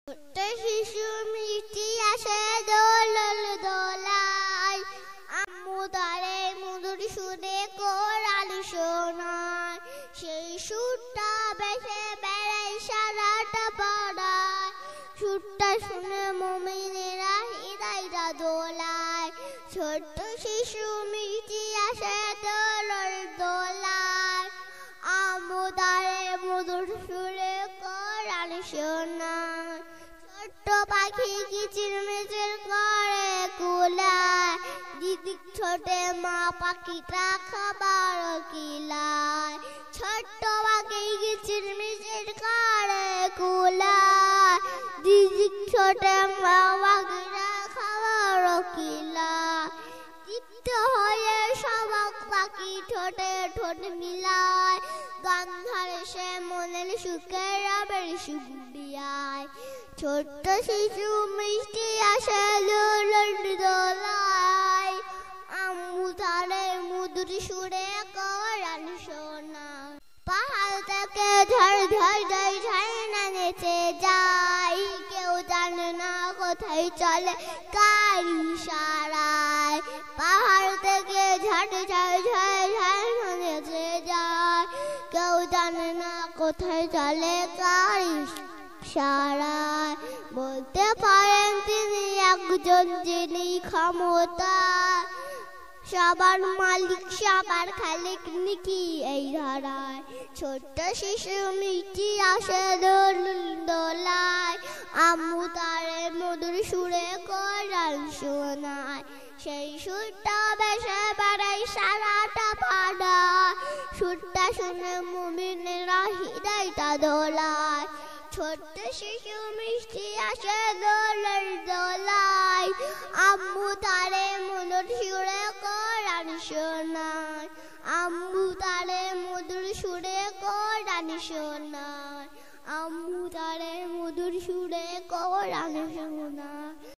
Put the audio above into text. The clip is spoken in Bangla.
ছোট্ট শিশু মিষ্টি আসে দোলন দোলায়, আম্মু তারে মধুর সুরে কোরআন শোনায়। সেই সুরটা বেসে বেড়ায় সারাটা পাড়ায়, সুরটা শুনে মুমিনেরা হৃদয়টা দোলায়। ছোট্ট শিশু মিষ্টি আসে দোলন দোলায়, আম্মু তারে মধুর সুরে কোরআন শোনায়। ছোট্ট পাখি কিচিরমিচির করে কুলায়, দিদিক ছোটে মা পাখিটা খাবার কিলায়। ছোট্ট পাখি কিচিরমিচির করে কুলায়, দিদিক ছোটে মা পাখিটা খাবার কিলায়। তৃপ্ত হয়ে সবক পাখি ঠোঁটে ঠোঁট মিলায়, গন্ধারে সে মনের সুখে রবের সুখ দিয়ায়। ছোট্ট শিশু মিষ্টি আসে দোলন দোলায়, আম্মু তারে মধুর সুরে কোরআন শোনায়। পাহাড় থেকে ঝড় ঝড় ঝড় ঝর্ণা নেচে যায়, কেউ জানে না কোথায় চলে কার ইশারায়। পাহাড় থেকে ঝড় ঝড় ঝড় ঝর্ণা নেচে যায়, কেউ জানে না কোথায় চলে কার ইশারায়। বলতে পারেন তিনি একজন, যিনি ক্ষমতা সবার মালিক সবার খালিক নিকি এই ধারায়। ছোট্ট শিশু মিষ্টি আসে দোলন দোলায়, আম্মু তারে মধুর সুরে কোরআন শোনায়। সেই সুরটা বেসে বেড়ায় সারাটা পাড়ায়, সুরটা শুনে মুমিনেরা হৃদয়টা দোলায়। ছোট্ট শিশু মিষ্টি আসে দোলন দোলায়, আম্মু তারে মধুর সুরে কোরআন শোনায়। আম্মু তারে মধুর সুরে কোরআন শোনায়। আম্মু তারে মধুর সুরে কোরআন শোনায়।